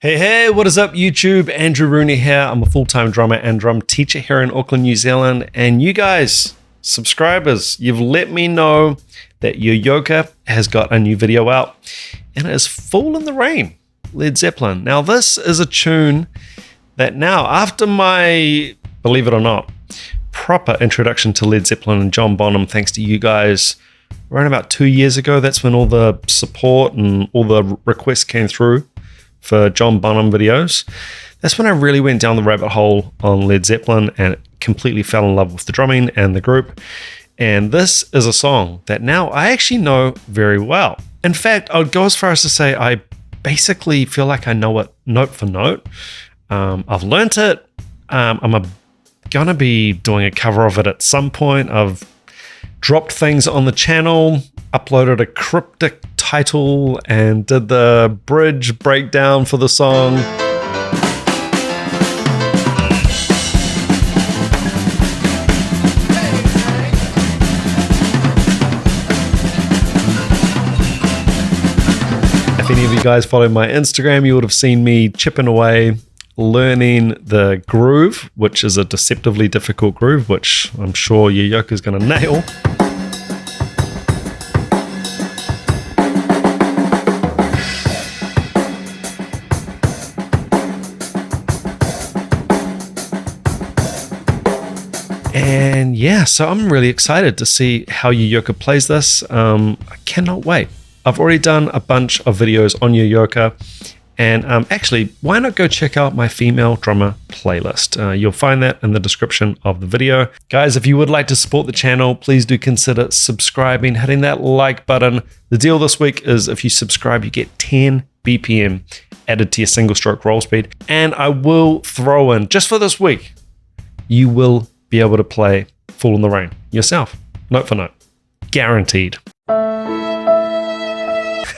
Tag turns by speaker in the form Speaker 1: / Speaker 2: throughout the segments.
Speaker 1: Hey, what is up, YouTube? Andrew Rooney here. I'm a full-time drummer and drum teacher here in Auckland, New Zealand. And you guys, subscribers, you've let me know that YOYOKA has got a new video out, and it is Fool in the Rain, Led Zeppelin. Now, this is a tune that now, after my, believe it or not, proper introduction to Led Zeppelin and John Bonham, thanks to you guys, around about 2 years ago, that's when all the support and all the requests came through for John Bonham videos. That's when I really went down the rabbit hole on Led Zeppelin and completely fell in love with the drumming and the group. And this is a song that now I actually know very well. In fact, I would go as far as to say I basically feel like I know it note for note. I've learnt it. I'm gonna be doing a cover of it at some point. I've dropped things on the channel, uploaded a cryptic title, and did the bridge breakdown for the song. If any of you guys follow my Instagram, you would have seen me chipping away, learning the groove, which is a deceptively difficult groove, which I'm sure YOYOKA is going to nail. And yeah, so I'm really excited to see how YOYOKA plays this. I cannot wait. I've already done a bunch of videos on YOYOKA, and actually, why not go check out my female drummer playlist? You'll find that in the description of the video. Guys, if you would like to support the channel, please do consider subscribing, hitting that like button. The deal this week is if you subscribe, you get 10 BPM added to your single stroke roll speed. And I will throw in, just for this week, you will be able to play Fool in the Rain yourself, note for note, guaranteed.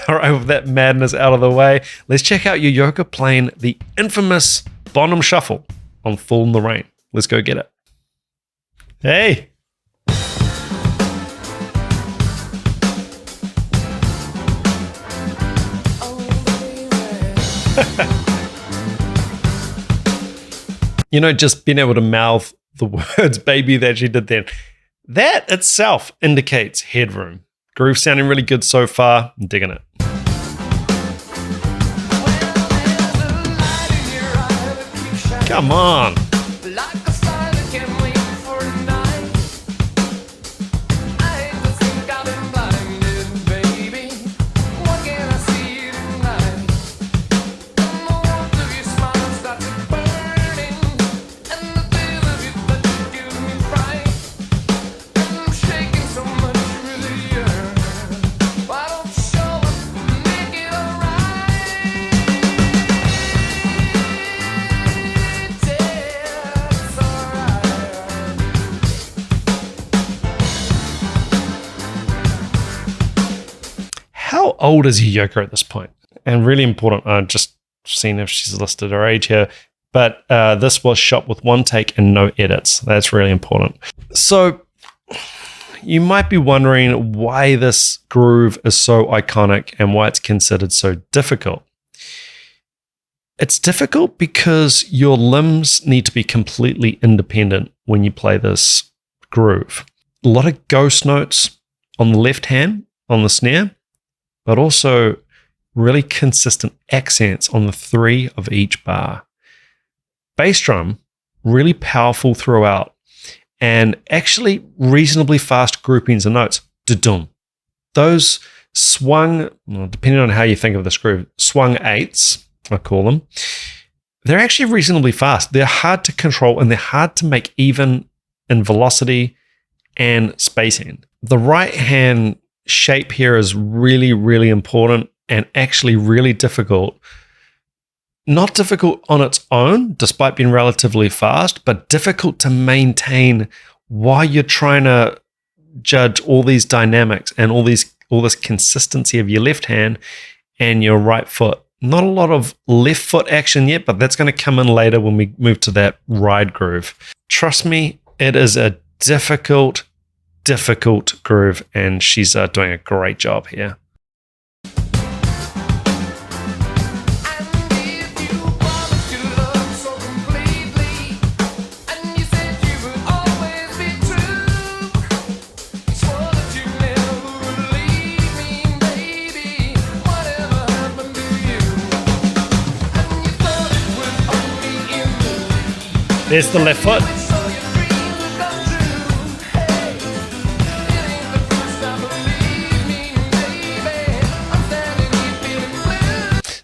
Speaker 1: All right, with that madness out of the way, let's check out YOYOKA playing the infamous Bonham Shuffle on Fool in the Rain. Let's go get it. Hey! You know, just being able to mouth the words baby that she did then, that itself indicates headroom. Groove sounding really good so far. I'm digging it. Come on. How old is YOYOKA at this point? And really important, I'm just seeing if she's listed her age here, but this was shot with one take and no edits. That's really important. So you might be wondering why this groove is so iconic and why it's considered so difficult. It's difficult because your limbs need to be completely independent when you play this groove. A lot of ghost notes on the left hand on the snare, but also really consistent accents on the 3 of each bar. Bass drum, really powerful throughout, and actually reasonably fast groupings of notes. Da-dum. Those swung, well, depending on how you think of this groove, swung 8s, I call them, they're actually reasonably fast. They're hard to control and they're hard to make even in velocity and spacing. The right hand shape here is really, really important and actually really difficult. Not difficult on its own, despite being relatively fast, but difficult to maintain while you're trying to judge all these dynamics and all this consistency of your left hand and your right foot. Not a lot of left foot action yet, but that's going to come in later when we move to that ride groove. Trust me, it is a difficult groove, and she's doing a great job here. There's the left foot.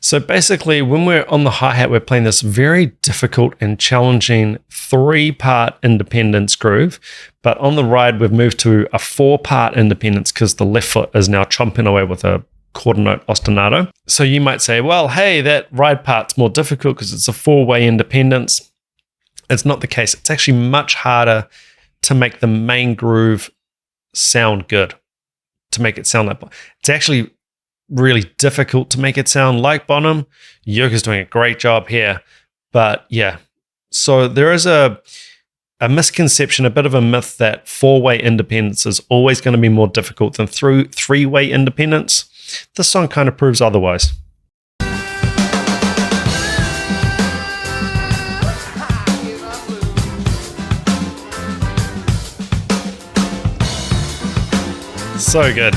Speaker 1: So basically, when we're on the hi-hat, we're playing this very difficult and challenging 3-part independence groove. But on the ride, we've moved to a 4-part independence because the left foot is now chomping away with a quarter note ostinato. So you might say, well, hey, that ride part's more difficult because it's a 4-way independence. It's not the case. It's actually much harder to make the main groove sound good, to make it sound like it's actually really difficult to make it sound like Bonham. YOYOKA's doing a great job here. But yeah, so there is a misconception, a bit of a myth that 4-way independence is always going to be more difficult than 3-way independence. This song kind of proves otherwise. So good.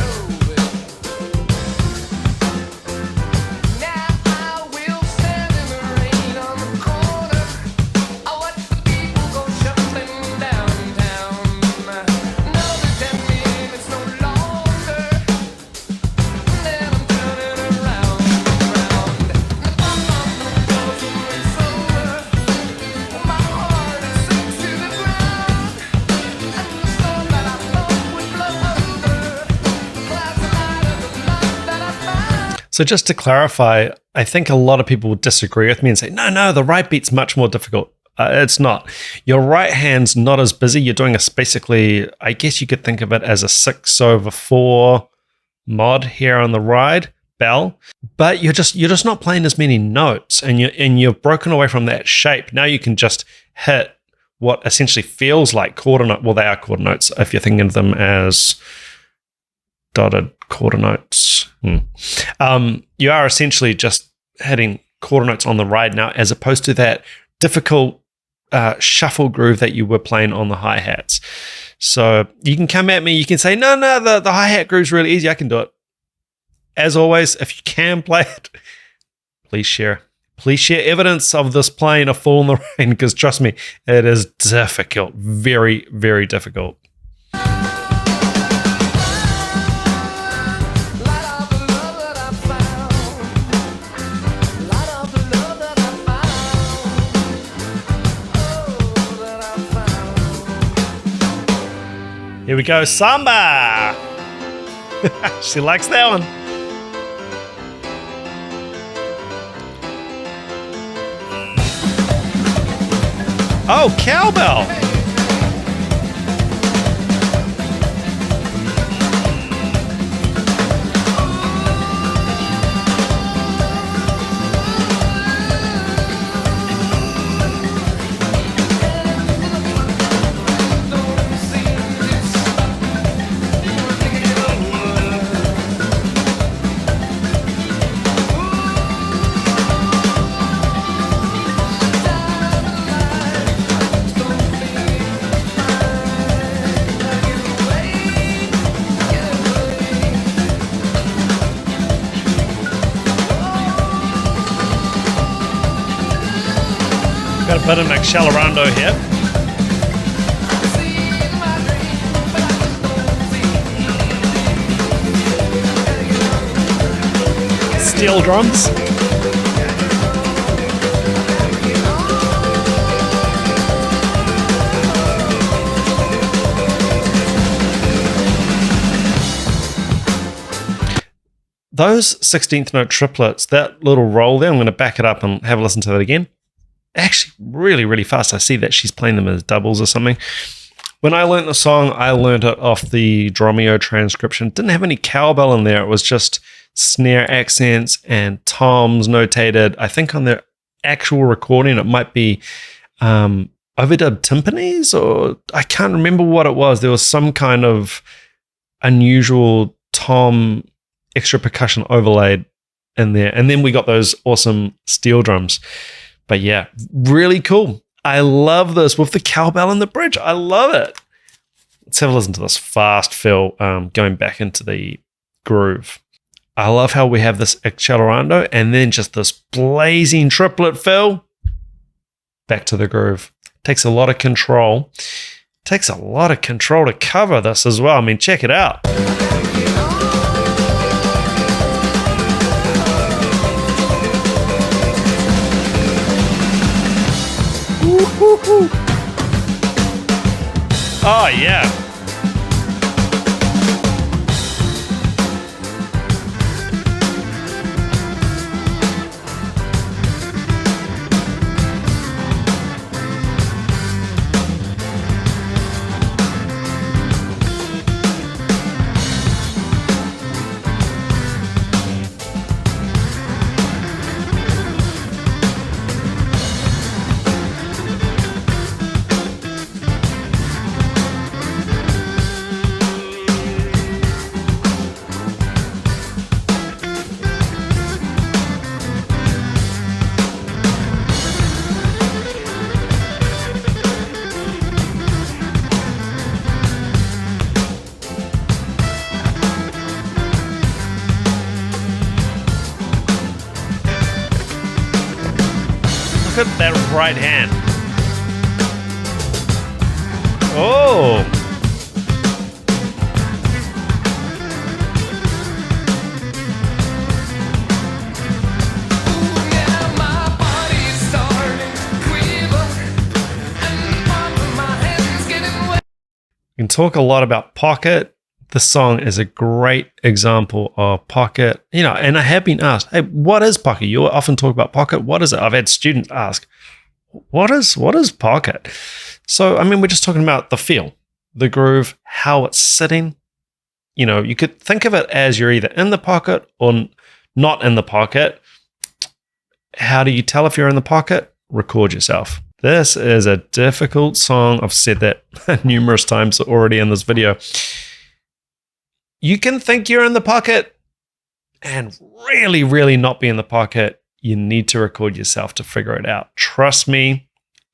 Speaker 1: So just to clarify, I think a lot of people would disagree with me and say, no, the right beat's much more difficult. It's not. Your right hand's not as busy. You're doing basically, I guess you could think of it as a 6/4 mod here on the ride bell, but you're just not playing as many notes, and you've broken away from that shape. Now you can just hit what essentially feels like quarter note. Well, they are quarter notes if you're thinking of them as dotted quarter notes. You are essentially just hitting quarter notes on the ride now, as opposed to that difficult shuffle groove that you were playing on the hi-hats. So you can come at me, you can say, no, the hi-hat groove's really easy, I can do it. As always, if you can play it, please share. Please share evidence of this playing a Fool in the Rain, because trust me, it is difficult. Very, very difficult. Here we go, samba! She likes that one. Oh, cowbell! Got a bit of an accelerando here. Steel drums. Those 16th note triplets, that little roll there, I'm going to back it up and have a listen to that again. Actually, really, really fast. I see that she's playing them as doubles or something. When I learned the song, I learned it off the Dromeo transcription. It didn't have any cowbell in there. It was just snare accents and toms notated. I think on the actual recording, it might be overdubbed timpanis, or I can't remember what it was. There was some kind of unusual tom extra percussion overlaid in there. And then we got those awesome steel drums. But yeah, really cool. I love this with the cowbell in the bridge. I love it. Let's have a listen to this fast fill going back into the groove. I love how we have this accelerando and then just this blazing triplet fill back to the groove. Takes a lot of control. Takes a lot of control to cover this as well. I mean, check it out. Oh, yeah. Look at that right hand. Oh. You can talk a lot about pocket. The song is a great example of pocket, you know, and I have been asked, hey, what is pocket? You often talk about pocket. What is it? I've had students ask, what is pocket? So, I mean, we're just talking about the feel, the groove, how it's sitting. You know, you could think of it as you're either in the pocket or not in the pocket. How do you tell if you're in the pocket? Record yourself. This is a difficult song. I've said that numerous times already in this video. You can think you're in the pocket and really, really not be in the pocket. You need to record yourself to figure it out. Trust me,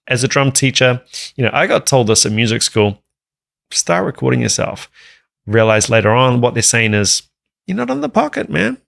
Speaker 1: as a drum teacher, you know, I got told this at music school, start recording yourself. Realize later on what they're saying is, you're not in the pocket, man.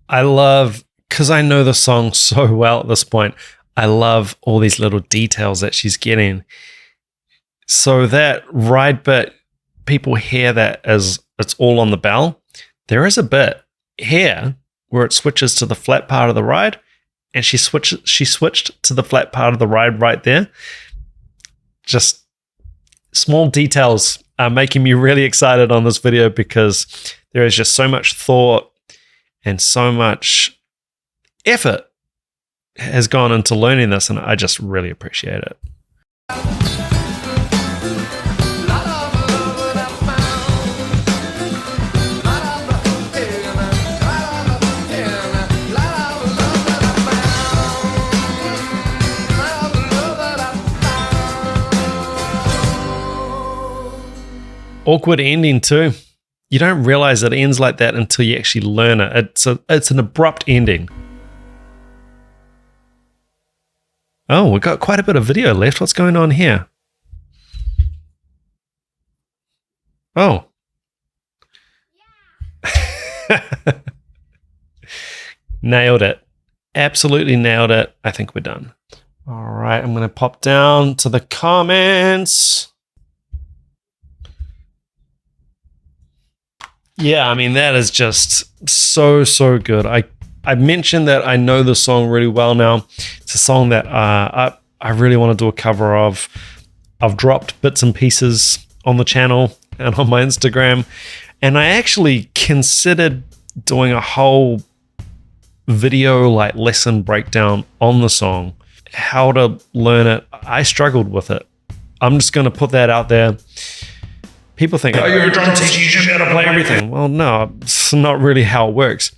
Speaker 1: I love, because I know the song so well at this point, I love all these little details that she's getting. So that ride bit, people hear that as it's all on the bell. There is a bit here where it switches to the flat part of the ride, and she switched to the flat part of the ride right there. Just small details are making me really excited on this video because there is just so much thought and so much effort has gone into learning this, and I just really appreciate it. Awkward ending too. You don't realize it ends like that until you actually learn it. It's an abrupt ending. Oh, we've got quite a bit of video left. What's going on here? Oh. Yeah. Nailed it. Absolutely nailed it. I think we're done. All right, I'm going to pop down to the comments. Yeah, I mean, that is just so good. I mentioned that I know the song really well now. It's a song that I really want to do a cover of. I've dropped bits and pieces on the channel and on my Instagram, and I actually considered doing a whole video like lesson breakdown on the song, how to learn it. I struggled with it. I'm just going to put that out there. People think, oh, you're a drum teacher, you should be able to play everything. Well, no, it's not really how it works.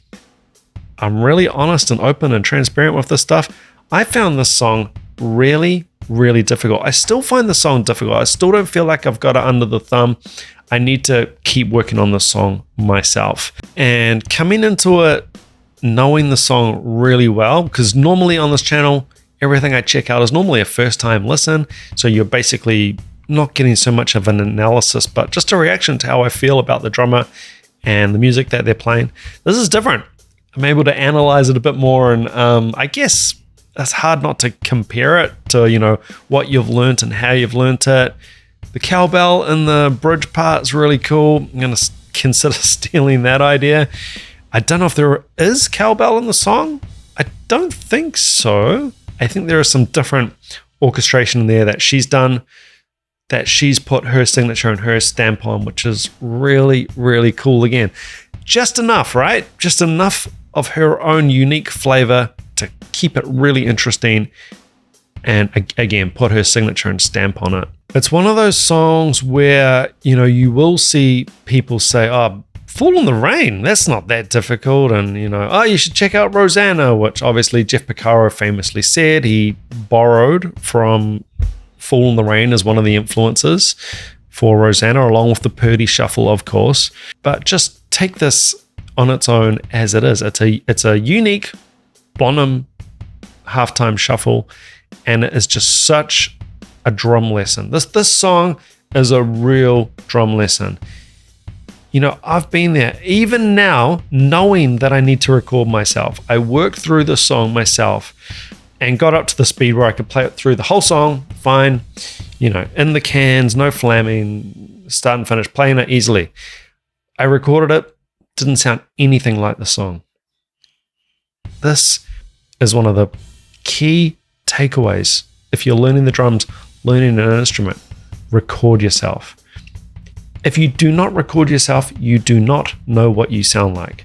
Speaker 1: I'm really honest and open and transparent with this stuff. I found this song really, really difficult. I still find the song difficult. I still don't feel like I've got it under the thumb. I need to keep working on this song myself. And coming into it, knowing the song really well, because normally on this channel, everything I check out is normally a first time listen. So you're basically not getting so much of an analysis, but just a reaction to how I feel about the drummer and the music that they're playing. This is different. I'm able to analyze it a bit more, and I guess it's hard not to compare it to, you know, what you've learned and how you've learned it. The cowbell in the bridge part is really cool. I'm going to consider stealing that idea. I don't know if there is cowbell in the song. I don't think so. I think there is some different orchestration in there that she's done, that she's put her signature and her stamp on, which is really, really cool. Again, just enough, right? Just enough of her own unique flavor to keep it really interesting, and again, put her signature and stamp on it. It's one of those songs where, you know, you will see people say, oh, Fall in the Rain, that's not that difficult. And, you know, oh, you should check out Rosanna, which obviously Jeff Porcaro famously said he borrowed from Fall in the Rain as one of the influences for Rosanna, along with the Purdy Shuffle, of course. But just take this on its own as it is. It's a unique Bonham halftime shuffle, and it is just such a drum lesson. This song is a real drum lesson. You know, I've been there. Even now, knowing that I need to record myself, I worked through the song myself and got up to the speed where I could play it through the whole song, fine, you know, in the cans, no flamming, start and finish, playing it easily. I recorded it, didn't sound anything like the song. This is one of the key takeaways. If you're learning the drums, learning an instrument, record yourself. If you do not record yourself, you do not know what you sound like.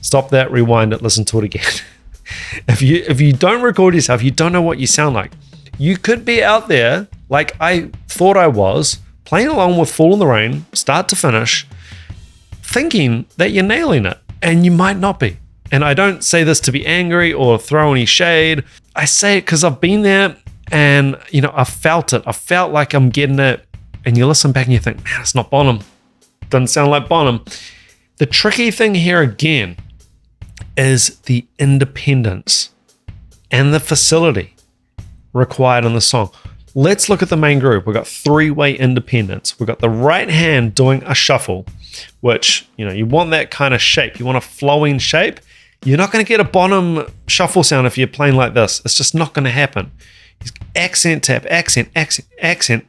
Speaker 1: Stop that, rewind it, listen to it again. If you don't record yourself, you don't know what you sound like. You could be out there, like I thought I was, playing along with Fall in the Rain, start to finish, thinking that you're nailing it, and you might not be. And I don't say this to be angry or throw any shade. I say it because I've been there, and, you know, I felt it. I felt like I'm getting it. And you listen back and you think, man, it's not Bonham. Doesn't sound like Bonham. The tricky thing here again is the independence and the facility required in the song. Let's look at the main groove. We've got three-way independence. We've got the right hand doing a shuffle, which, you know, you want that kind of shape. You want a flowing shape. You're not going to get a Bonham shuffle sound if you're playing like this. It's just not going to happen. Accent, tap, accent, accent, accent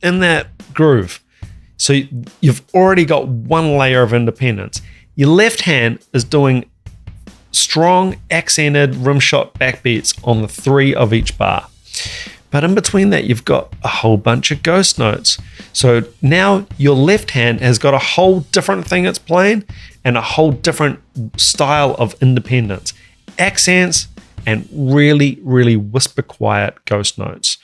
Speaker 1: in that groove. So you've already got one layer of independence. Your left hand is doing strong accented rim shot backbeats on the three of each bar. But in between that, you've got a whole bunch of ghost notes. So now your left hand has got a whole different thing it's playing and a whole different style of independence. Accents and really, really whisper quiet ghost notes.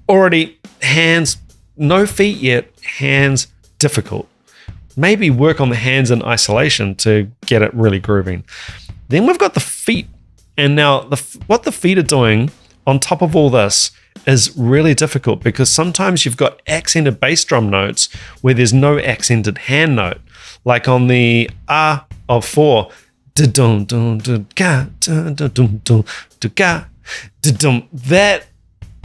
Speaker 1: Already hands, no feet yet, hands difficult. Maybe work on the hands in isolation to get it really grooving. Then we've got the feet. And now what the feet are doing on top of all this is really difficult, because sometimes you've got accented bass drum notes where there's no accented hand note. Like on the ah of 4, that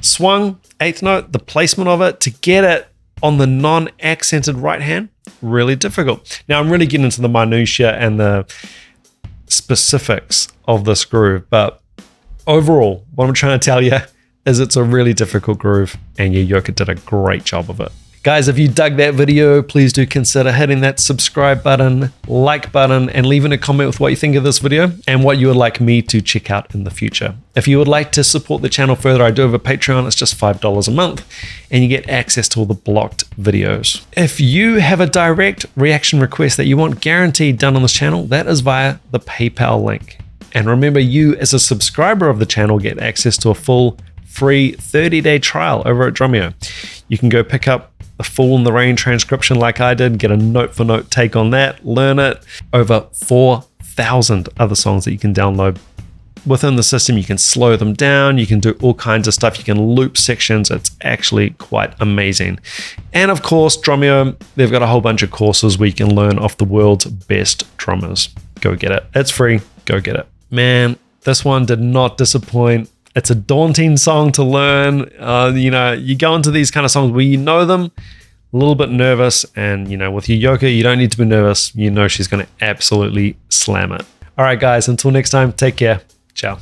Speaker 1: swung eighth note, the placement of it to get it on the non-accented right hand, really difficult. Now I'm really getting into the minutiae and the specifics of this groove, but overall, what I'm trying to tell you is it's a really difficult groove, and YOYOKA did a great job of it. Guys, if you dug that video, please do consider hitting that subscribe button, like button, and leaving a comment with what you think of this video and what you would like me to check out in the future. If you would like to support the channel further, I do have a Patreon. It's just $5 a month, and you get access to all the blocked videos. If you have a direct reaction request that you want guaranteed done on this channel, that is via the PayPal link. And remember, you as a subscriber of the channel get access to a full free 30-day trial over at Drumeo. You can go pick up the Fool in the Rain transcription like I did, get a note-for-note take on that, learn it. Over 4,000 other songs that you can download within the system. You can slow them down, you can do all kinds of stuff, you can loop sections. It's actually quite amazing. And of course, Drumeo, they've got a whole bunch of courses where you can learn off the world's best drummers. Go get it. It's free. Go get it. Man, this one did not disappoint. It's a daunting song to learn. You go into these kind of songs where you know them, a little bit nervous, and with YOYOKA, you don't need to be nervous. You know she's going to absolutely slam it. All right, guys, until next time, take care. Ciao.